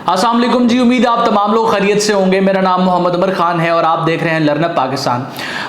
अस्सलाम वालेकुम जी, उम्मीद है आप तमाम लोग खैरियत से होंगे। मेरा नाम मोहम्मद उमर खान है और आप देख रहे हैं लर्नअप पाकिस्तान।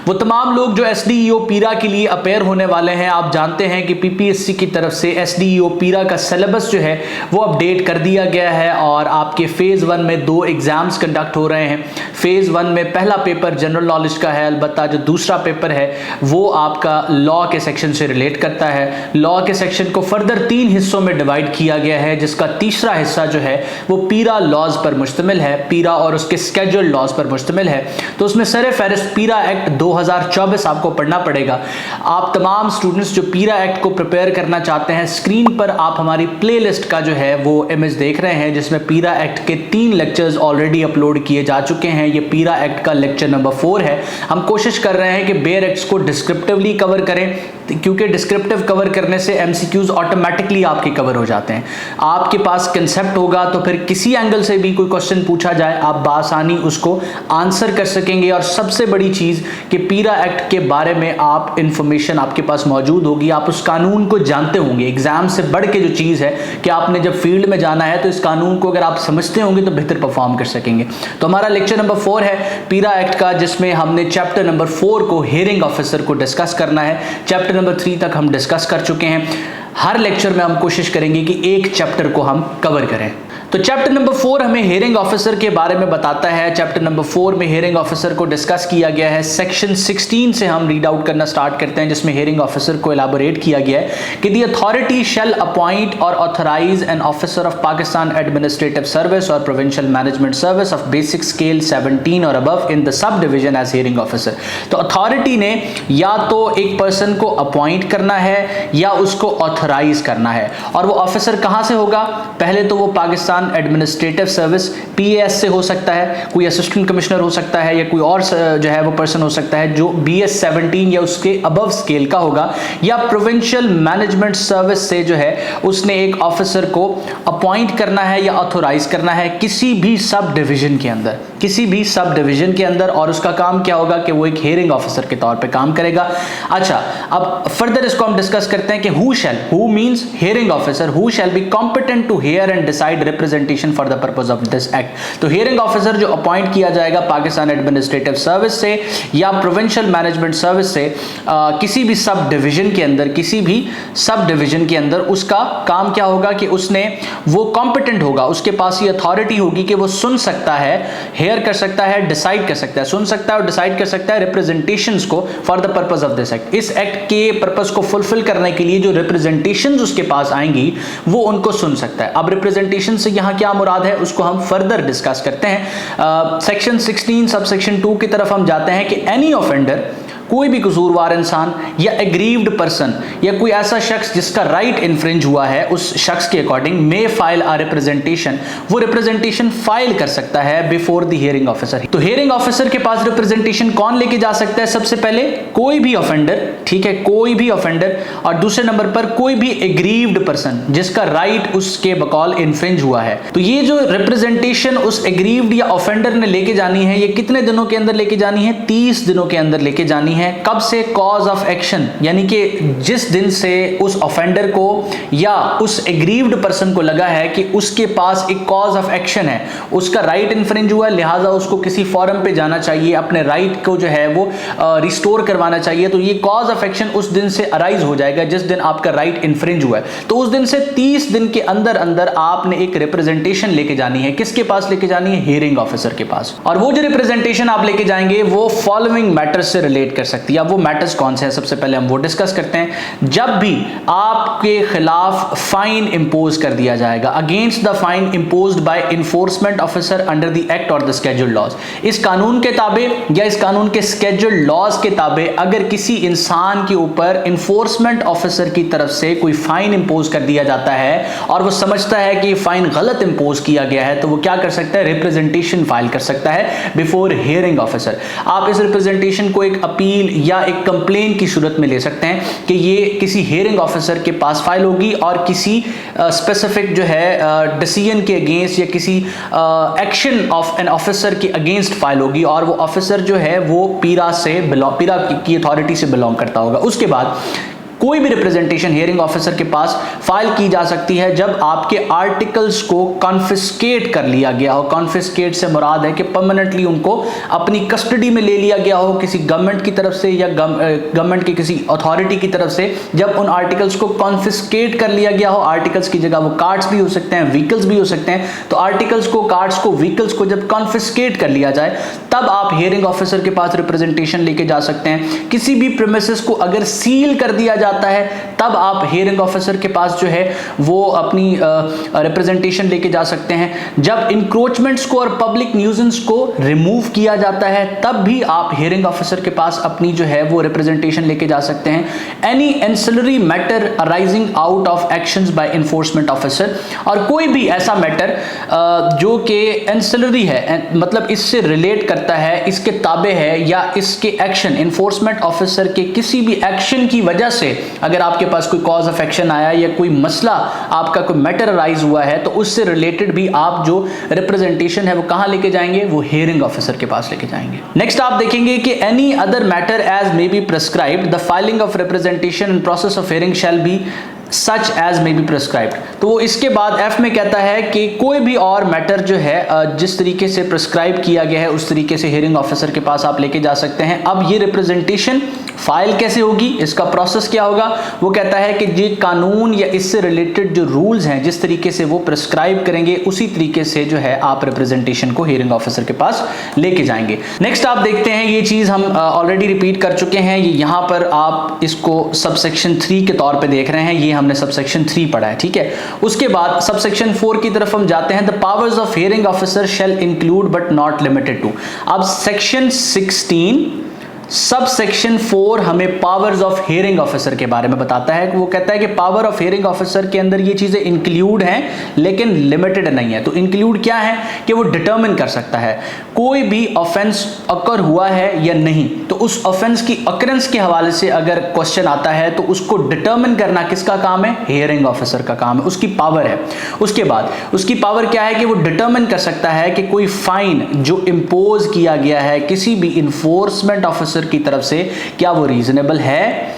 वो तमाम लोग जो SDEO पीरा के लिए अपेयर होने वाले हैं, आप जानते हैं कि PPSC की तरफ से SDEO पीरा का सिलेबस जो है वो अपडेट कर दिया गया है और आपके फेज़ 1 में 2 एग्ज़ाम्स कंडक्ट हो रहे हैं। फेज़ 1 में पहला पेपर जनरल नॉलेज का है, अलबत्ता जो दूसरा पेपर है वो आपका लॉ के सेक्शन से रिलेट करता है। लॉ के सेक्शन को फर्दर 3 हिस्सों में डिवाइड किया गया है, जिसका तीसरा हिस्सा जो है वो पीरा लॉज पर मुश्तमिल है, पीरा और उसके स्केड्यूल्ड लॉज पर मुश्तमिल है। तो उसमें सर फहरिस्त पीरा एक्ट 2024 आपको पढ़ना पड़ेगा। आप तमाम स्टूडेंट्स जो पीरा एक्ट को प्रिपेयर करना चाहते हैं, स्क्रीन पर आप हमारी प्लेलिस्ट का जो है वो इमेज देख रहे हैं, जिसमें पीरा एक्ट के 3 लेक्चर्स ऑलरेडी अपलोड किए जा चुके हैं। ये पीरा एक्ट का लेक्चर नंबर 4 है। हम कोशिश कर रहे हैं कि बेयर एक्ट्स को डिस्क्रिप्टिवली कवर करें, क्योंकि डिस्क्रिप्टिव कवर करने से MCQs ऑटोमेटिकली आपके कवर हो जाते हैं। आपके पास कंसेप्ट होगा तो फिर किसी एंगल से भी कोई क्वेश्चन पूछा जाए आप बासानी उसको आंसर कर सकेंगे। और सबसे बड़ी चीज कि पीरा एक्ट के बारे में आप इंफॉर्मेशन आपके पास मौजूद होगी, आप उस कानून को जानते होंगे। एग्जाम से बढ़ के जो चीज है कि आपने जब फील्ड में जाना है तो इस कानून को अगर आप समझते होंगे तो बेहतर परफॉर्म कर सकेंगे। तो हमारा लेक्चर नंबर 4 है पीरा एक्ट का, जिसमें हमने चैप्टर नंबर 4 को हियरिंग ऑफिसर को डिस्कस करना है। चैप्टर नंबर 3 तक हम डिस्कस कर चुके हैं। हर लेक्चर में हम कोशिश करेंगे कि एक चैप्टर को हम कवर करें। तो चैप्टर नंबर 4 हमें हियरिंग ऑफिसर के बारे में बताता है। चैप्टर नंबर 4 में हियरिंग ऑफिसर को डिस्कस किया गया है। सेक्शन 16 से हम रीड आउट करना स्टार्ट करते हैं, जिसमें हियरिंग ऑफिसर को एलाबोरेट किया गया है कि द अथॉरिटी शैल अपॉइंट और authorize an officer of Pakistan administrative service और provincial management service of basic scale 17 और above in the sub division as hearing officer. तो अथॉरिटी ने या तो एक पर्सन को अपॉइंट करना है या उसको ऑथराइज करना है। और वो ऑफिसर कहां से होगा? पहले तो वो पाकिस्तान एडमिनिस्ट्रेटिव सर्विस PAS से हो सकता है, कोई असिस्टेंट कमिश्नर हो सकता है, या कोई और जो है वो पर्सन हो सकता है जो BS 17 या उसके अबव स्केल का होगा, या प्रोविंशियल मैनेजमेंट सर्विस से जो है उसने एक ऑफिसर को अपॉइंट करना है या ऑथोराइज करना है किसी भी सब डिवीजन के अंदर, किसी भी सब डिवीजन के अंदर। और उसका काम क्या होगा कि वो एक हियरिंग ऑफिसर के तौर पे काम करेगा। अच्छा, अब फर्दर इसको हम डिस्कस करते हैं कि who means hearing officer, who shall be competent to hear and decide representation for the purpose of this act. तो हियरिंग ऑफिसर जो अपॉइंट किया जाएगा पाकिस्तान एडमिनिस्ट्रेटिव सर्विस से या प्रोविंशियल मैनेजमेंट सर्विस से किसी भी सब डिवीजन के अंदर, किसी भी सब डिवीजन के अंदर, उसका काम क्या होगा कि उसने वो कॉम्पिटेंट होगा, उसके पास ये अथॉरिटी होगी कि वो सुन सकता है, हेयर कर सकता है, डिसाइड कर सकता है, सुन सकता है और डिसाइड कर सकता है रिप्रेजेंटेशंस को for the purpose of this act. इस एक्ट के पर्पस को फुलफिल करने के लिए जो रिप्रेजेंटेशंस उसके पास आएंगी वो उनको सुन सकता है। अब रिप्रेजेंटेशन से यहां क्या मुराद है उसको हम फर्दर डिस्कस करते हैं। सेक्शन 16 सब सेक्शन 2 की तरफ हम जाते हैं कि एनी ऑफेंडर, कोई भी कसूरवार इंसान या एग्रीव्ड पर्सन या कोई ऐसा शख्स जिसका राइट इन्फ्रिंज हुआ है, उस शख्स के अकॉर्डिंग मे फाइल आ रिप्रेजेंटेशन, वो रिप्रेजेंटेशन फाइल कर सकता है बिफोर द हियरिंग ऑफिसर। तो हियरिंग ऑफिसर के पास रिप्रेजेंटेशन कौन लेके जा सकता है? सबसे पहले कोई भी ऑफेंडर, ठीक है, कोई भी ऑफेंडर, और दूसरे नंबर पर कोई भी एग्रीव्ड पर्सन जिसका राइट उसके बकौल इन्फ्रिंज हुआ है। तो ये जो रिप्रेजेंटेशन उस एग्रीव्ड या ऑफेंडर ने लेके जानी है, ये कितने दिनों के अंदर लेके जानी है? 30 दिनों के अंदर लेके जानी है। कब से? कॉज ऑफ एक्शन, यानी कि जिस दिन से उस ऑफेंडर को या उस एग्रीव्ड पर्सन को लगा है कि उसके पास एक कॉज ऑफ एक्शन है, उसका राइट इन्फ्रिंज हुआ, लिहाजा उसको किसी फोरम पे जाना चाहिए, अपने राइट को जो है वो रिस्टोर करवाना चाहिए। तो ये कॉज ऑफ एक्शन उस दिन से अराइज हो जाएगा जिस दिन आपका राइट इन्फ्रिंज हुआ है। तो उस दिन से 30 दिन के अंदर अंदर आपने एक रिप्रेजेंटेशन लेके जानी है। किसके पास लेके जानी है? हियरिंग ऑफिसर के पास। और वो जो रिप्रेजेंटेशन आप लेके जाएंगे वो फॉलोइंग मैटर्स से रिलेट कर सकती है। अब वो मैटर्स कौन से हैं? सबसे पहले हम वो डिस्कस करते हैं। जब भी आपके खिलाफ फाइन इंपोज कर दिया जाएगा, against the fine imposed by enforcement officer under the act और द स्केड्यूल्ड लॉज, इस कानून के ताबे या इस कानून के स्केड्यूल्ड लॉज के ताबे अगर किसी इंसान के ऊपर इन्फोर्समेंट ऑफिसर की तरफ से कोई फाइन इंपोज कर दिया जाता है और वो समझता है कि फाइन गलत इंपोज किया गया है, तो वो क्या कर सकता है? रिप्रेजेंटेशन फाइल कर सकता है बिफोर हियरिंग ऑफिसर। आप इस रिप्रेजेंटेशन को एक अपील या एक कंप्लेन की सूरत में ले सकते हैं कि ये किसी हियरिंग ऑफिसर के पास फाइल होगी और किसी स्पेसिफिक जो है डिसीजन के अगेंस्ट या किसी एक्शन ऑफ एन ऑफिसर के अगेंस्ट फाइल होगी, और वो ऑफिसर जो है वो पीरा की अथॉरिटी से बिलोंग करता होगा। उसके बाद कोई भी रिप्रेजेंटेशन हियरिंग ऑफिसर के पास फाइल की जा सकती है जब आपके आर्टिकल्स को कॉन्फिस्केट कर लिया गया हो। कॉन्फिस्केट से मुराद है कि परमानेंटली उनको अपनी कस्टडी में ले लिया गया हो किसी गवर्नमेंट की तरफ से या गवर्नमेंट की किसी अथॉरिटी की तरफ से। जब उन आर्टिकल्स को कॉन्फिस्केट कर लिया गया हो, आर्टिकल्स की जगह वो कार्ड्स भी हो सकते हैं, व्हीकल्स भी हो सकते हैं, तो आर्टिकल्स को, कार्ड्स को, व्हीकल्स को जब कॉन्फिस्केट कर लिया जाए तब आप हियरिंग ऑफिसर के पास रिप्रेजेंटेशन लेके जा सकते हैं। किसी भी प्रीमिसेस को अगर सील कर दिया जाता है तब आप हियरिंग ऑफिसर के पास जो है वो अपनी रिप्रेजेंटेशन लेके जा सकते हैं। जब इंक्रोचमेंट्स को और पब्लिक न्यूजेंस को रिमूव किया जाता है तब भी आप हियरिंग ऑफिसर के पास अपनी जो है वो रिप्रेजेंटेशन लेके जा सकते हैं। Any ancillary matter arising out of actions by enforcement officer, और कोई भी ऐसा मैटर जो कि एंसिलरी है, मतलब इससे रिलेट करता है, इसके ताबे है या इसके एक्शन, एनफोर्समेंट ऑफिसर के किसी भी एक्शन की वजह से अगर आपके पास कोई कॉज ऑफ एक्शन आया या कोई मसला, आपका कोई मैटर अराइज हुआ है, तो उससे रिलेटेड भी आप जो रिप्रेजेंटेशन है वो कहां लेके जाएंगे, वो हियरिंग ऑफिसर के पास लेके जाएंगे। नेक्स्ट आप देखेंगे कि any other matter as may be prescribed the filing of representation in process of hearing shall be such as may be prescribed. तो वो इसके बाद एफ में कहता है कि कोई भी और मैटर जो है जिस तरीके से प्रिस्क्राइब किया गया है उस तरीके से हियरिंग ऑफिसर के पास आप लेके जा सकते हैं। अब ये रिप्रेजेंटेशन फाइल कैसे होगी, इसका प्रोसेस क्या होगा, वो कहता है कि ये कानून या इससे रिलेटेड जो रूल्स हैं जिस तरीके से वो प्रिस्क्राइब करेंगे उसी तरीके से जो है आप रिप्रेजेंटेशन को हियरिंग ऑफिसर के पास लेके जाएंगे। नेक्स्ट आप देखते हैं, ये चीज हम ऑलरेडी रिपीट कर चुके हैं, ये यहां पर आप इसको सबसेक्शन 3 के तौर पे देख रहे हैं, ये हमने सबसेक्शन 3 पढ़ा है, ठीक है। उसके बाद सबसेक्शन 4 की तरफ हम जाते हैं। The powers of hearing officer shall include but not limited to. अब सेक्शन 16 सब सेक्शन 4 हमें पावर्स ऑफ हियरिंग ऑफिसर के बारे में बताता है। वो कहता है कि पावर ऑफ हियरिंग ऑफिसर के अंदर ये चीजें इंक्लूड हैं लेकिन लिमिटेड नहीं है। तो इंक्लूड क्या है कि वो डिटरमिन कर सकता है कोई भी ऑफेंस अकर हुआ है या नहीं, तो उस ऑफेंस की अकरेंस के हवाले से अगर क्वेश्चन आता है तो उसको डिटरमिन करना किसका काम है, हियरिंग ऑफिसर का काम है, उसकी पावर है। उसके बाद उसकी पावर क्या है कि वो डिटरमिन कर सकता है कि कोई फाइन जो इंपोज किया गया है किसी भी इन्फोर्समेंट ऑफिसर की तरफ से क्या वो रीजनेबल है,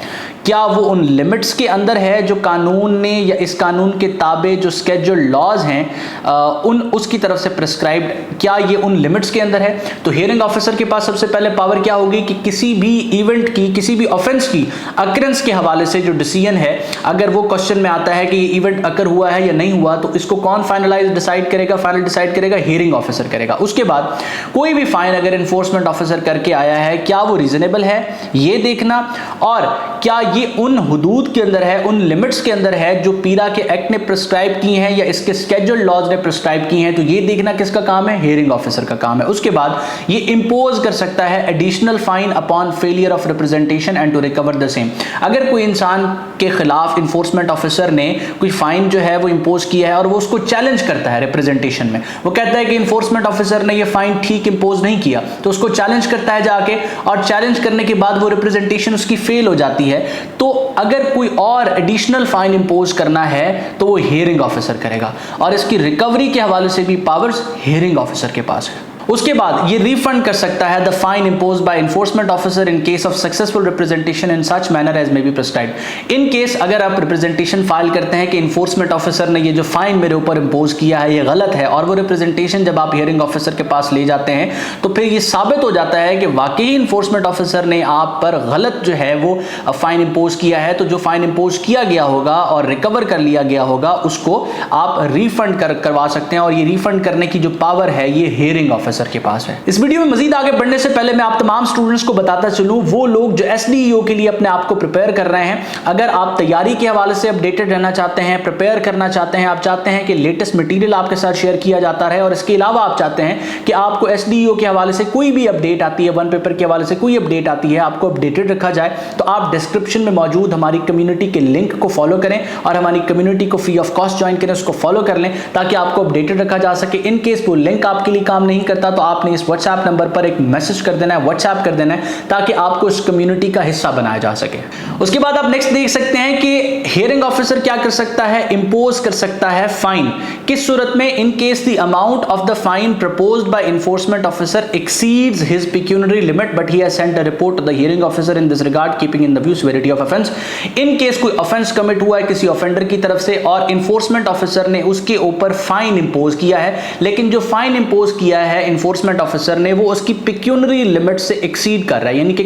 क्या वो उन लिमिट्स के अंदर है जो कानून ने या इस कानून के ताबे जो स्केड्यूल्ड लॉज हैं उन उसकी तरफ से प्रिस्क्राइब्ड, क्या ये उन लिमिट्स के अंदर है। तो हियरिंग ऑफिसर के पास सबसे पहले पावर क्या होगी कि किसी भी इवेंट की, किसी भी ऑफेंस की अकरेंस के हवाले से जो डिसीजन है, अगर वो क्वेश्चन में आता है कि ये इवेंट अकर हुआ है या नहीं हुआ, तो इसको कौन फाइनलाइज डिसाइड करेगा, फाइनल डिसाइड करेगा हियरिंग ऑफिसर करेगा। उसके बाद कोई भी फाइन अगर एनफोर्समेंट ऑफिसर करके आया है, क्या वो रीजनेबल है ये देखना, और क्या ये उन हुदूद के अंदर है, उन लिमिट्स के अंदर है जो पीरा के एक्ट ने प्रिस्क्राइब की हैं या इसके स्केड्यूल्ड लॉज ने प्रिस्क्राइब की हैं, तो ये देखना किसका काम है, हियरिंग ऑफिसर का काम है। उसके बाद ये इंपोज कर सकता है additional fine upon failure of representation and to recover the same. अगर कोई इंसान के खिलाफ इन्फोर्समेंट ऑफिसर ने कोई फाइन जो है वो इंपोज किया है और वो उसको चैलेंज करता है रिप्रेजेंटेशन में, वो कहता है कि इन्फोर्समेंट ऑफिसर ने ये फाइन ठीक इंपोज नहीं किया, तो उसको चैलेंज करता है जाके, और चैलेंज करने के बाद वो रिप्रेजेंटेशन उसकी फेल हो जाती है, तो अगर कोई और एडिशनल फाइन इंपोज करना है तो वो हियरिंग ऑफिसर करेगा, और इसकी रिकवरी के हवाले से भी पावर्स हियरिंग ऑफिसर के पास है। उसके बाद ये रिफंड कर सकता है the fine impose by enforcement officer in case of successful representation in such manner as may be prescribed. In case अगर आप रिप्रेजेंटेशन फाइल करते हैं कि इन्फोर्समेंट ऑफिसर ने ये जो फाइन मेरे ऊपर इंपोज किया है ये गलत है, और वो रिप्रेजेंटेशन जब आप हियरिंग ऑफिसर के पास ले जाते हैं तो फिर ये साबित हो जाता है कि वाकई इन्फोर्समेंट ऑफिसर ने आप पर गलत जो है वो फाइन इंपोज किया है, तो जो फाइन इंपोज किया गया होगा और रिकवर कर लिया गया होगा उसको आप रिफंड करवा सकते हैं, और ये रिफंड करने की जो पावर है ये हियरिंग ऑफिसर के पास है। इस वीडियो में मजीद आगे बढ़ने से पहले मैं आप तमाम स्टूडेंट्स को बताता चलूं, वो लोग जो SDEO के लिए अपने आप को प्रिपेयर कर रहे हैं, अगर आप तैयारी के हवाले से अपडेटेड रहना चाहते हैं, प्रिपेयर करना चाहते हैं, आप चाहते हैं कि लेटेस्ट मटेरियल आपके साथ शेयर किया जाता रहे, और इसके अलावा आप चाहते हैं कि आपको SDEO के हवाले से कोई भी अपडेट आती है, वन पेपर के हवाले से कोई अपडेट आती है, आपको अपडेटेड रखा जाए, तो आप डिस्क्रिप्शन में मौजूद हमारी कम्युनिटी के लिंक को फॉलो करें और हमारी कम्युनिटी को फ्री ऑफ कॉस्ट ज्वाइन करें, उसको फॉलो कर लें ताकि आपको अपडेटेड रखा जा सके। इन केस वो लिंक आपके लिए काम नहीं करता पता तो आपने इस व्हाट्सएप नंबर पर एक मैसेज कर देना है, व्हाट्सएप कर देना है, ताकि आपको इस कम्युनिटी का हिस्सा बनाया जा सके। उसके बाद आप नेक्स्ट देख सकते हैं कि हियरिंग ऑफिसर क्या कर सकता है, इंपोज कर सकता है फाइन। किस सूरत में? In case the amount of the fine proposed by enforcement officer exceeds his pecuniary limit but he has sent a report to the hearing officer in this regard keeping in the view severity of offence. In case कोई offence commit हुआ है किसी offender की तरफ से और enforcement officer ने उसके ऊपर फाइन इंपोज किया है, लेकिन जो फाइन इंपोज किया है एनफोर्समेंट ऑफिसर ने वो उसकी पेक्यूनियरी लिमिट से एक्सीड कर रहा है, यानी कि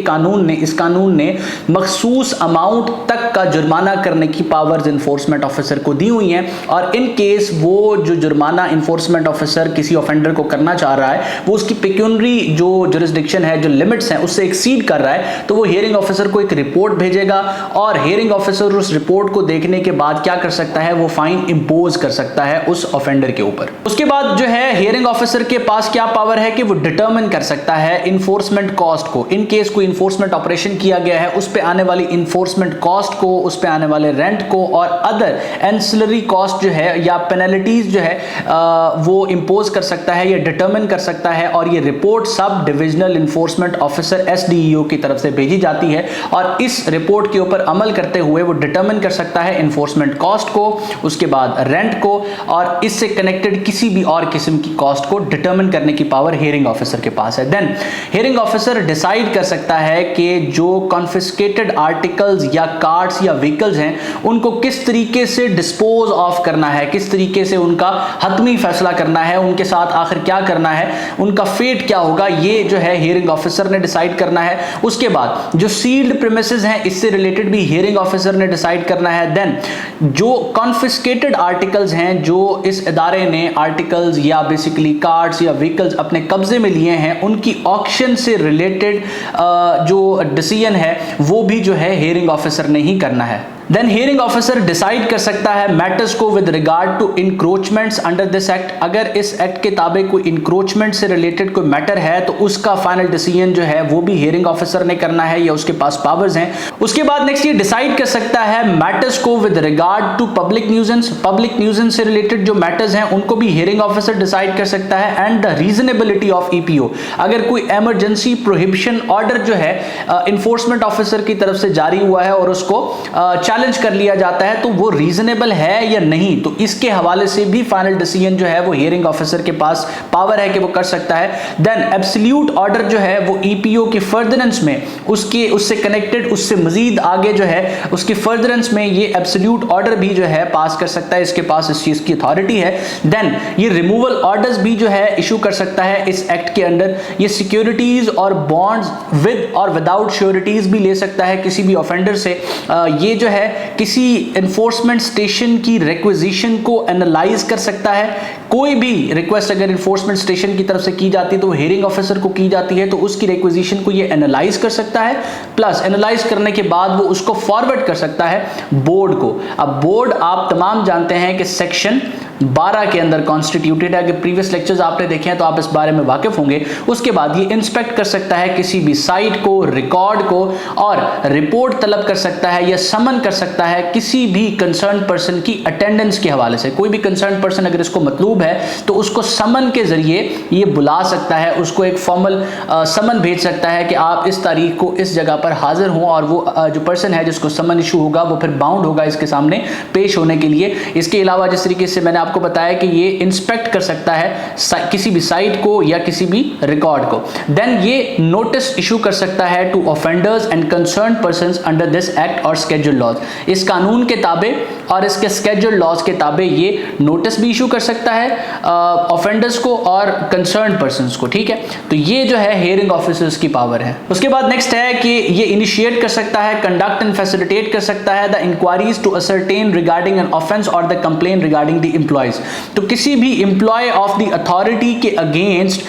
इस कानून ने मखसूस अमाउंट तक का जुर्माना करने की पावर्स एनफोर्समेंट ऑफिसर को दी हुई हैं। और इन केस वो जो जुर्माना एनफोर्समेंट ऑफिसर किसी ऑफेंडर को करना चाह रहा है वो उसकी पेक्यूनियरी जो जुरिस्डिक्शन है, जो लिमिट्स हैं, उससे एक्सीड कर रहा है, तो वो हियरिंग ऑफिसर को एक रिपोर्ट भेजेगा और हियरिंग ऑफिसर उस रिपोर्ट को देखने के बाद क्या कर सकता है, वो फाइन इंपोज कर सकता है उस ऑफेंडर के ऊपर। उसके बाद जो है हियरिंग ऑफिसर के पास क्या पावर है कि वो डिटरमिन कर सकता है इन्फोर्समेंट कॉस्ट को। इन केस कोई इन्फोर्समेंट ऑपरेशन किया गया है उस पे आने वाली इन्फोर्समेंट कॉस्ट को, उस पे आने वाले रेंट को और अदर एंसिलरी कॉस्ट जो है या पेनल्टीज जो है वो इंपोज कर सकता है या डिटरमिन कर सकता है। और ये report sub divisional enforcement officer SDEO की तरफ से भेजी जाती है और इस रिपोर्ट के ऊपर अमल करते हुए वो डिटरमिन कर सकता है इन्फोर्समेंट कॉस्ट को, उसके बाद रेंट को और इससे कनेक्टेड किसी भी और किस्म की कॉस्ट को डिटरमिन करने की पावर हियरिंग ऑफिसर के पास है। देन हियरिंग ऑफिसर डिसाइड कर सकता है कि जो कॉन्फिस्केटेड आर्टिकल्स या कार्ड्स या व्हीकल्स हैं उनको किस तरीके से डिस्पोज ऑफ करना है, किस तरीके से उनका हतमी फैसला करना है, उनके साथ आखिर क्या करना है, उनका फेट क्या होगा, ये जो है हियरिंग ऑफिसर ने डिसाइड करना है। उसके बाद जो सील्ड प्रीमिसेस हैं इससे रिलेटेड भी हियरिंग ऑफिसर ने डिसाइड करना है। देन जो कॉन्फिस्केटेड आर्टिकल्स हैं, जो इस इदारे ने आर्टिकल्स या बेसिकली कार्ड्स या व्हीकल्स अपने कब्जे में लिए हैं, उनकी ऑक्शन से रिलेटेड जो डिसीजन है वो भी जो है हियरिंग ऑफिसर ने ही करना है। देन हियरिंग ऑफिसर डिसाइड कर सकता है मैटर्स को with regard to encroachments under this act. अगर इस एक्ट के ताबे कोई इंक्रोचमेंट से रिलेटेड कोई मैटर है तो उसका फाइनल डिसीजन जो है वो भी हियरिंग ऑफिसर ने करना है या उसके पास पावर्स हैं। उसके बाद नेक्स्ट ये डिसाइड कर सकता है मैटर्स को with regard to public nuisance. Public nuisance से रिलेटेड जो मैटर्स हैं उनको भी हियरिंग ऑफिसर डिसाइड कर सकता है। And the reasonability of EPO, अगर कोई इमरजेंसी प्रोहिबिशन ऑर्डर जो है इन्फोर्समेंट ऑफिसर की तरफ से जारी हुआ है और उसको चैलेंज कर लिया जाता है तो वो रीजनेबल है या नहीं, तो इसके हवाले से भी फाइनल डिसीजन जो है वो हियरिंग ऑफिसर के पास पावर है कि वो कर सकता है। देन एब्सोल्यूट ऑर्डर जो है वो EPO की फर्दरेंस में उससे कनेक्टेड, उससे मजीद आगे जो है उसकी फर्दरेंस में ये एब्सोल्यूट ऑर्डर भी जो है पास कर सकता है, इसके पास इस चीज की अथॉरिटी है। देन ये रिमूवल ऑर्डर्स भी जो है इशू कर सकता है इस एक्ट के अंडर। ये सिक्योरिटीज और बॉन्ड्स विद और विदाउट श्योरिटीज भी ले सकता है किसी भी ऑफेंडर से। ये जो है किसी एनफोर्समेंट स्टेशन की रिक्वेजिशन को एनालाइज कर सकता है। कोई भी रिक्वेस्ट अगर एनफोर्समेंट स्टेशन की तरफ से की जाती है तो हियरिंग ऑफिसर को की जाती है, तो उसकी रिक्वेजिशन को ये एनालाइज कर सकता है, प्लस एनालाइज करने के बाद वो उसको फॉरवर्ड कर सकता है बोर्ड को। अब बोर्ड आप तमाम जानते हैं कि सेक्शन 12 के अंदर कॉन्स्टिट्यूटेड है। अगर प्रीवियस लेक्चर्स आपने देखे हैं तो आप इस बारे में वाकिफ होंगे। उसके बाद ये इंस्पेक्ट कर सकता है किसी भी साइट को, रिकॉर्ड को और रिपोर्ट तलब कर सकता है या समन कर सकता है किसी भी कंसर्न पर्सन की अटेंडेंस के हवाले से। कोई भी कंसर्न पर्सन अगर इसको मतलूब है तो उसको समन के जरिए ये बुला सकता है, उसको एक फॉर्मल समन भेज सकता है कि आप इस तारीख को इस जगह पर हाजिर हों, और वो जो पर्सन है जिसको समन इशू होगा वो फिर बाउंड होगा इसके सामने पेश होने के लिए। इसके अलावा जिस तरीके से मैंने आपको बताया कि ये इंस्पेक्ट कर सकता है किसी भी साइट को या किसी भी रिकॉर्ड को। देन ये नोटिस इशू कर सकता है to offenders and concern persons under this act और स्केड्यूल लॉज। इस कानून के ताबे और इसके स्केड्यूल लॉज के ताबे ये नोटिस भी इशू कर सकता है ऑफेंडर्स को और कंसर्न पर्संस को। ठीक है, तो ये जो है हियरिंग ऑफिसर्स की पावर है। उसके बाद नेक्स्ट है कि ये इनिशिएट कर सकता है, कंडक्ट एंड फैसिलिटेट कर सकता है the inquiries to ascertain regarding an offence और the complain regarding the employees. तो किसी भी एम्प्लॉय ऑफ द अथॉरिटी के अगेंस्ट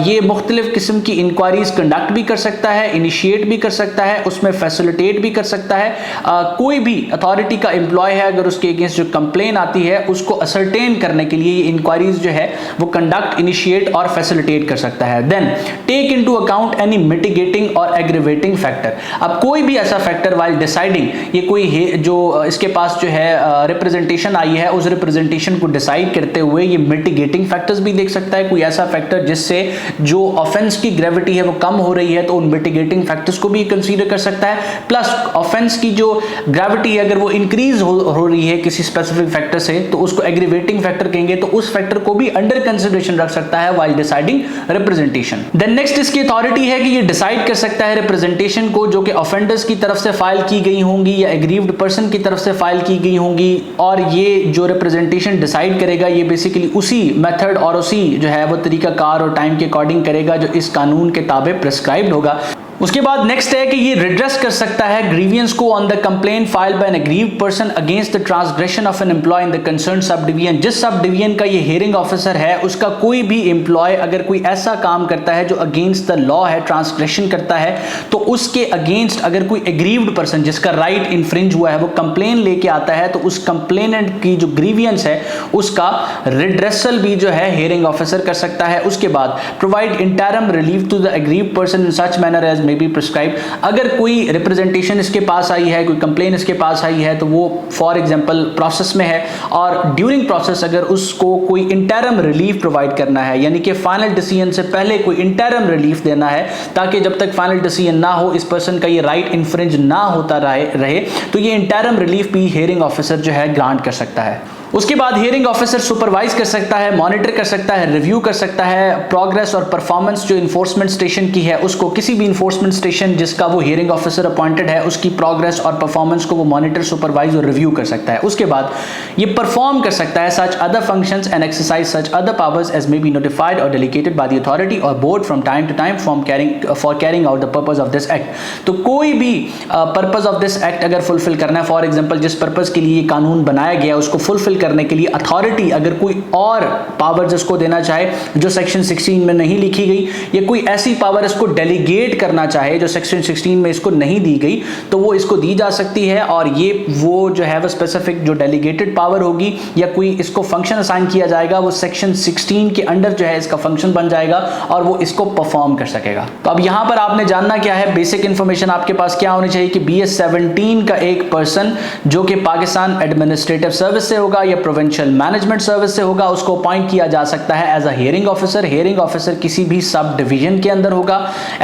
ये मुख्तलिफ किस्म की इंक्वायरीज कंडक्ट भी कर सकता है, इनिशिएट भी कर सकता है, उसमें फैसिलिटेट भी कर सकता है। कोई भी अथॉरिटी का एम्प्लॉय है अगर उसके अगेंस्ट जो कंप्लेन आती है उसको असरटेन करने के लिए ये इंक्वायरीज जो है वो कंडक्ट, इनिशिएट और फैसिलिटेट कर सकता है। Then take into account any mitigating और एग्रीवेटिंग फैक्टर। अब कोई भी ऐसा फैक्टर वाइल डिसाइडिंग, ये कोई जो इसके पास जो है रिप्रेजेंटेशन आई है उस रिप्रेजेंटेशन को डिसाइड करते हुए ये मिटिगेटिंग फैक्टर्स भी देख सकता है, कोई ऐसा फैक्टर जिससे जो ऑफेंस की ग्रेविटी है वो कम हो रही है तो उन मिटिगेटिंग फैक्टर्स को भी कंसीडर कर सकता है। प्लस ऑफेंस की जो ग्रेविटी है अगर वो इंक्रीज हो रही है किसी स्पेसिफिक फैक्टर से तो उसको एग्रीवेटिंग फैक्टर कहेंगे, तो उस फैक्टर को भी अंडर कंसीडरेशन रख सकता है while deciding representation. Then next इसकी अथॉरिटी है कि ये डिसाइड कर सकता है रिप्रेजेंटेशन को जो कि ऑफेंडर्स की तरफ से फाइल की गई होंगी या एग्रीव्ड पर्सन की तरफ से फाइल की गई होंगी, और ये जो रिप्रेजेंटेशन डिसाइड करेगा ये बेसिकली उसी मेथड और उसी जो है वो तरीकाकार और टाइम के अकॉर्डिंग करेगा जो इस कानून के ताबे प्रिस्क्राइब्ड होगा। उसके बाद नेक्स्ट है कि ये रिड्रेस कर सकता है ग्रीवियंस को on the complaint filed by an aggrieved person against the transgression of an employee in the concern sub division. जिस सब डिवीजन का ये हियरिंग ऑफिसर है उसका कोई भी एम्प्लॉय अगर कोई ऐसा काम करता है जो अगेंस्ट द लॉ है, ट्रांसग्रेशन करता है, तो उसके अगेंस्ट अगर कोई एग्रीव्ड पर्सन जिसका राइट इन्फ्रिंज हुआ है वो कंप्लेन लेके आता है तो उस कंप्लेनेंट की जो ग्रीवियंस है उसका रिड्रेसल भी जो है हियरिंग ऑफिसर कर सकता है। उसके बाद provide interim relief to the aggrieved person in such manner as may be prescribe. अगर कोई रिप्रेजेंटेशन इसके पास आई है, कोई कंप्लेन इसके पास आई है तो वो फॉर एग्जांपल प्रोसेस में है और ड्यूरिंग प्रोसेस अगर उसको कोई इंटरम रिलीफ प्रोवाइड करना है, यानी कि फाइनल डिसीजन से पहले कोई इंटरम रिलीफ देना है ताकि जब तक फाइनल डिसीजन ना हो इस पर्सन का ये राइट इन्फ्रिंज ना होता रहे तो ये इंटरम रिलीफ भी हियरिंग ऑफिसर जो है ग्रांट कर सकता है। उसके बाद हियरिंग ऑफिसर सुपरवाइज कर सकता है, मॉनिटर कर सकता है, रिव्यू कर सकता है प्रोग्रेस और परफॉर्मेंस जो इन्फोर्समेंट स्टेशन की है उसको, किसी भी इन्फोर्समेंट स्टेशन जिसका वो हियरिंग ऑफिसर अपॉइंटेड है उसकी प्रोग्रेस और परफॉर्मेंस को वो मॉनिटर, सुपरवाइज और रिव्यू कर सकता है। उसके बाद ये परफॉर्म कर सकता है such other functions and exercise such other powers as may be notified और डेलीगेटेड बाय द अथॉरिटी और board from time to time for carrying out the purpose of this act. तो कोई भी पर्पस ऑफ दिस एक्ट अगर fulfil करना है, for example जिस purpose के लिए कानून बनाया गया उसको फुलफिल करने के लिए अथॉरिटी अगर कोई और पावर जिसको देना चाहे जो सेक्शन 16 में नहीं लिखी गई या कोई ऐसी पावर इसको डेलीगेट करना चाहे जो सेक्शन 16 में इसको नहीं दी गई तो वो इसको दी जा सकती है और ये वो जो है वो स्पेसिफिक जो डेलीगेटेड पावर होगी या कोई इसको फंक्शन असाइन किया जाएगा वो सेक्शन 16 के अंडर जो है इसका फंक्शन बन जाएगा और वो इसको परफॉर्म कर सकेगा। तो अब यहां पर आपने जानना क्या है, बेसिक इंफॉर्मेशन आपके पास क्या होनी चाहिए कि BS-17 का एक पर्सन जो कि पाकिस्तान एडमिनिस्ट्रेटिव सर्विस से होगा या प्रोविंशियल मैनेजमेंट सर्विस से होगा उसको अपॉइंट किया जा सकता है as a hearing officer. Hearing officer किसी भी सब डिवीजन के अंदर होगा,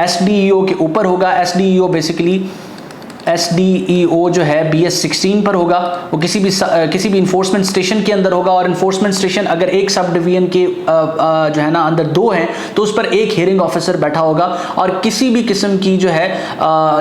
SDEO के ऊपर होगा। SDEO बेसिकली SDEO जो है BS-16 पर होगा, वो किसी भी इन्फोर्समेंट स्टेशन के अंदर होगा और इन्फोर्समेंट स्टेशन अगर एक सब डिवीजन के जो है ना अंदर 2 हैं तो उस पर एक हियरिंग ऑफिसर बैठा होगा और किसी भी किस्म की जो है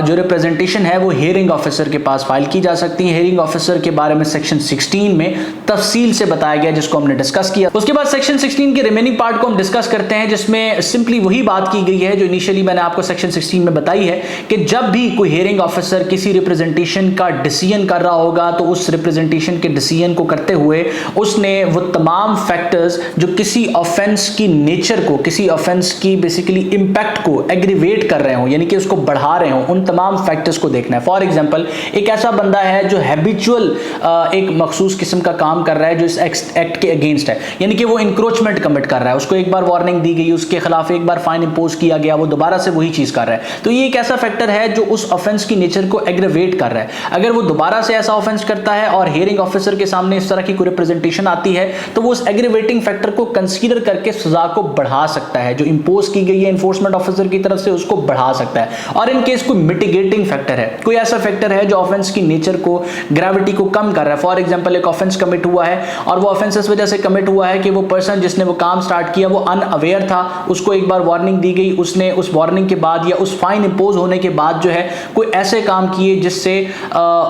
जो रिप्रेजेंटेशन है वो हियरिंग ऑफिसर के पास फाइल की जा सकती है। हियरिंग ऑफिसर के बारे में सेक्शन 16 में तफसील से बताया गया जिसको हमने डिस्कस किया। उसके बाद सेक्शन 16 के रिमेनिंग पार्ट को हम डिस्कस करते हैं जिसमें सिंपली वही बात की गई है जो इनिशियली मैंने आपको सेक्शन 16 में बताई है कि जब भी कोई हियरिंग ऑफिसर किसी रिप्रेजेंटेशन का डिसीजन कर रहा होगा तो उस रिप्रेजेंटेशन के डिसीजन को करते हुए उसने वो तमाम फैक्टर्स जो किसी ऑफेंस की नेचर को, किसी ऑफेंस की बेसिकली इंपैक्ट को एग्रीवेट कर रहे हो यानी कि उसको बढ़ा रहे हो, उन तमाम फैक्टर्स को देखना है। फॉर एग्जांपल एक ऐसा बंदा है जो हैबिचुअल एक मखसूस किस्म का काम कर रहा है जो इस एक्ट के अगेंस्ट है, यानी कि वो इंक्रोचमेंट कमिट कर रहा है, उसको एक बार वार्निंग दी गई, उसके खिलाफ एक बार फाइन इंपोज किया गया, वो दोबारा से वही चीज कर रहा है, तो ये एक ऐसा फैक्टर है जो उस ऑफेंस की नेचर को एग्रीवेट कर रहा है। अगर वो दोबारा से ऐसा ऑफेंस करता है और हियरिंग ऑफिसर के सामने इस तरह की कोई रिप्रेजेंटेशन आती है तो वो उस एग्रीवेटिंग फैक्टर को कंसीडर करके सजा को बढ़ा सकता है, जो इंपोज की गई है एनफोर्समेंट ऑफिसर की तरफ से उसको बढ़ा सकता है। और इन केस कोई मिटिगेटिंग फैक्टर है, कोई ऐसा फैक्टर है जो ऑफेंस की नेचर को, ग्रेविटी को कम कर रहा है। फॉर एग्जांपल एक ऑफेंस कमिट हुआ है और वो ऑफेंस इस वजह से कमिट हुआ है कि वो पर्सन जिसने वो काम स्टार्ट किया वो अनअवेयर था, उसको एक बार वार्निंग दी गई, उसने उस वार्निंग के बाद या उस फाइन इंपोज होने के बाद जो है कोई ऐसे काम किए जिससे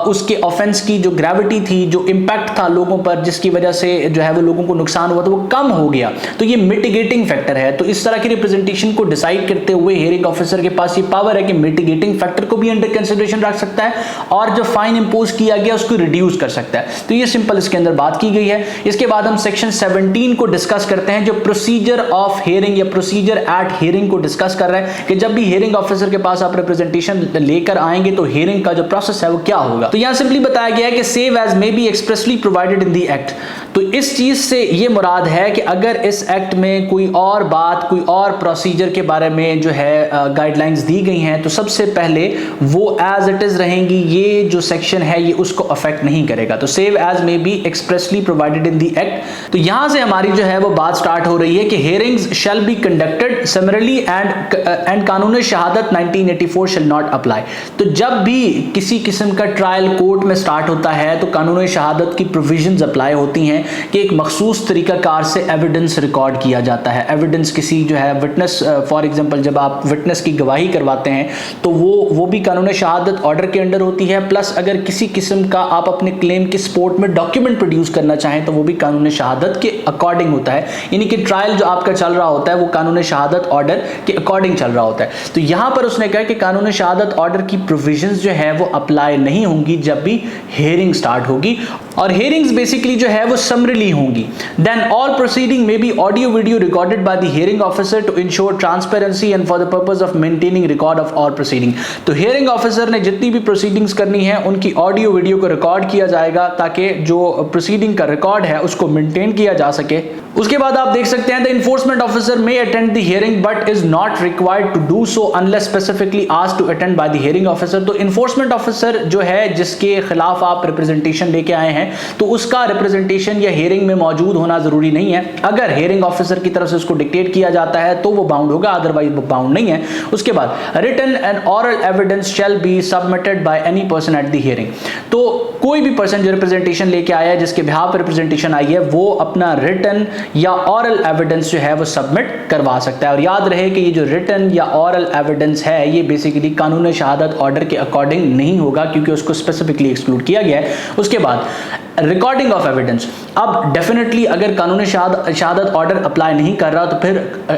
उसके ऑफेंस की जो ग्रेविटी थी, जो इंपैक्ट था लोगों पर, जिसकी वजह से जो है वो लोगों को नुकसान हुआ तो वो कम हो गया, तो ये मिटिगेटिंग फैक्टर है। तो इस तरह की रिप्रेजेंटेशन को डिसाइड करते हुए हियरिंग ऑफिसर के पास ये पावर है कि मिटिगेटिंग फैक्टर को भी अंडर कंसिडरेशन रख सकता है और जो फाइन इंपोज किया गया उसको रिड्यूस कर सकता है। तो ये सिंपल इसके अंदर बात की गई है। इसके बाद हम सेक्शन 17 को डिस्कस करते हैं जो प्रोसीजर ऑफ हियरिंग या प्रोसीजर एट हियरिंग को डिस्कस कर रहे हैं कि जब भी हियरिंग ऑफिसर के पास आप रिप्रेजेंटेशन लेकर आएंगे तो हियरिंग हेयरिंग का जो प्रोसेस है वो क्या होगा। तो यहाँ सिंपली बताया गया है कि save as may be expressly provided in the act. तो इस चीज से ये मुराद है कि अगर इस एक्ट में कोई और बात, कोई और प्रोसीजर के बारे में जो है गाइडलाइंस दी गई हैं, तो सबसे पहले वो एज इट इज रहेंगी, ये जो सेक्शन है ये उसको अफेक्ट नहीं करेगा। तो save as may be expressly provided in the act. तो यहां से हमारी जो है वो बात स्टार्ट हो रही है कि hearings shall be conducted समरली and कानून शहादत 1984 शैल नॉट अप्लाई। तो जब भी किसी किस्म का ट्रायल कोर्ट में स्टार्ट होता है तो कानून शहादत की प्रोविजंस अप्लाई होती हैं कि एक मखसूस तरीकाकार से एविडेंस रिकॉर्ड किया जाता है। एविडेंस किसी जो है विटनेस, फॉर एग्जांपल जब आप विटनेस की गवाही करवाते हैं तो वो भी कानून शहादत ऑर्डर के अंडर होती है। प्लस अगर किसी किस्म का आप अपने क्लेम के सपोर्ट में डॉक्यूमेंट प्रोड्यूस करना चाहें तो वो भी कानून शहादत के अकॉर्डिंग होता है, यानी कि ट्रायल जो आपका चल रहा होता है वो कानून शहादत ऑर्डर के अकॉर्डिंग चल रहा होता है। तो यहां पर उसने कहा कि कानून शहादत ऑर्डर की प्रोविजंस जो है वो अप्लाई नहीं होंगी जब भी हेयरिंग स्टार्ट होगी, और हेयरिंग्स बेसिकली जो है वो समरली होंगी। Then all proceeding may be audio video recorded by the hearing officer to ensure transparency and for the purpose of maintaining record of all proceeding. तो हियरिंग ऑफिसर ने जितनी भी प्रोसीडिंग्स करनी है उनकी ऑडियो वीडियो को record किया जाएगा ताकि जो प्रोसीडिंग का रिकॉर्ड है उसको मेंटेन किया जा सके। उसके बाद आप देख सकते हैं the enforcement officer may attend the hearing but is not required to do so unless specifically asked to attend by the hearing officer. तो इन्फोर्समेंट ऑफिसर जो है जिसके खिलाफ आप रिप्रेजेंटेशन लेके आए हैं तो उसका रिप्रेजेंटेशन या हियरिंग में मौजूद होना जरूरी नहीं है। अगर हियरिंग ऑफिसर की तरफ से उसको डिक्टेट किया जाता है तो वो बाउंड होगा, अदरवाइज वो बाउंड नहीं है। उसके बाद written and oral evidence shall be submitted by any person at the hearing. तो कोई भी पर्सन जो रिप्रेजेंटेशन लेके आया है, जिसके बिहाफ पर रिप्रेजेंटेशन आई है, वो अपना रिटन या ऑरल एविडेंस जो है वो सबमिट करवा सकता है। और याद रहे कि ये जो रिटन या ऑरल एविडेंस है ये बेसिकली कानून शहादत ऑर्डर के अकॉर्डिंग नहीं होगा क्योंकि उसको स्पेसिफिकली एक्सक्लूड किया गया है। उसके बाद रिकॉर्डिंग ऑफ एविडेंस। अब डेफिनेटली अगर कानून शहादत ऑर्डर अप्लाई नहीं कर रहा तो फिर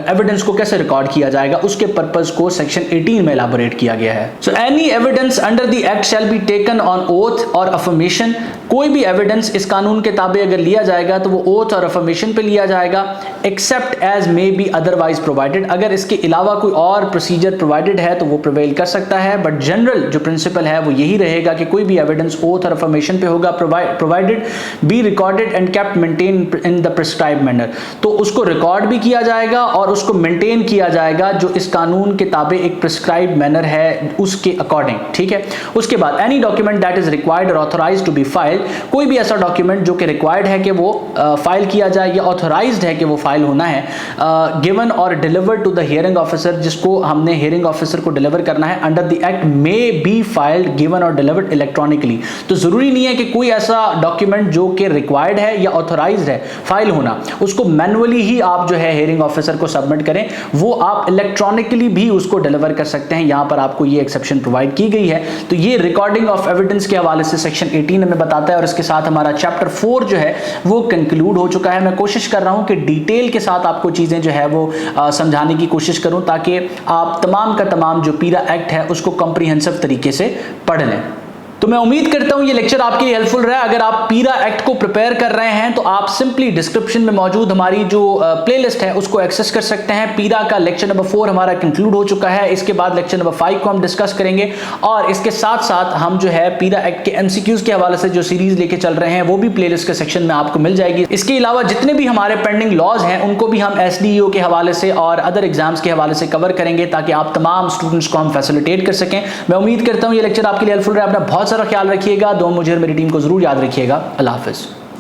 एविडेंस को कैसे रिकॉर्ड किया जाएगा, उसके पर्पस को सेक्शन 18 में एलाबोरेट किया गया है। So any evidence under the act shall be taken on oath और अफर्मेशन। कोई भी एविडेंस इस कानून के ताबे अगर लिया जाएगा तो वो ओथ और अफर्मेशन पे लिया जाएगा, except as may be otherwise provided. अगर इसके अलावा कोई और प्रोसीजर प्रोवाइडेड है तो वो प्रिवेल कर सकता है, बट जनरल जो प्रिंसिपल है वो यही रहेगा कि कोई भी एविडेंस ओथ और अफर्मेशन पे होगा, provided be recorded and kept maintain in the prescribed manner. तो उसको रिकॉर्ड भी किया जाएगा और उसको मेंटेन किया जाएगा जो इस कानून के ताबे एक प्रिस्क्राइब्ड मैनर है उसके अकॉर्डिंग, ठीक है। उसके बाद any document that is required और ऑथराइज्ड टू बी फाइल्ड। कोई भी ऐसा डॉक्यूमेंट जो कि रिक्वायर्ड है कि वो फाइल किया जाए या ऑथराइज्ड है कि वो फाइल होना है, गिवन और delivered to the hearing officer, जिसको हमने हियरिंग ऑफिसर को डिलीवर करना है under the act, may be filed given और डिलीवर्ड इलेक्ट्रॉनिकली। तो जरूरी नहीं है कि कोई ऐसा डॉक्यूमेंट जो कि रिक्वायर्ड है या ऑथराइज्ड है फाइल होना, उसको मैनुअली ही आप जो है हियरिंग ऑफिसर को सबमिट करें, वो आप इलेक्ट्रॉनिकली भी उसको डिलीवर कर सकते हैं। यहां पर आपको ये एक्सेप्शन प्रोवाइड की गई है। तो ये रिकॉर्डिंग ऑफ एविडेंस के हवाले से सेक्शन 18 हमें बताता है और इसके साथ हमारा चैप्टर 4 जो है वो कंक्लूड हो चुका है। मैं कोशिश कर रहा हूं कि डिटेल के साथ आपको चीजें जो है वो समझाने की कोशिश करूं ताकि आप तमाम का तमाम जो पीरा एक्ट है उसको कॉम्प्रिहेंसिव तरीके से पढ़ लें। तो मैं उम्मीद करता हूं ये लेक्चर आपके लिए हेल्पफुल रहा। अगर आप पीरा एक्ट को प्रिपेयर कर रहे हैं तो आप सिंपली डिस्क्रिप्शन में मौजूद हमारी जो प्लेलिस्ट है उसको एक्सेस कर सकते हैं। पीरा का लेक्चर नंबर 4 हमारा कंक्लूड हो चुका है। इसके बाद लेक्चर नंबर 5 को हम डिस्कस करेंगे और इसके साथ साथ हम जो है पीरा एक्ट के एमसीक्यूज के हवाले से जो सीरीज लेके चल रहे हैं वो भी प्लेलिस्ट के सेक्शन में आपको मिल जाएगी। इसके अलावा जितने भी हमारे पेंडिंग लॉज हैं उनको भी हम SDEO के हवाले से और अदर एग्जाम्स के हवाले से कवर करेंगे ताकि आप तमाम स्टूडेंट्स को हम फैसिलिटेट कर सकें। मैं उम्मीद करता हूँ ये लेक्चर आपके लिए हेल्पफुल रहा। अपना बहुत सारा ख्याल रखिएगा। दो मुझे और मेरी टीम को जरूर याद रखिएगा। अल्लाह हाफिज।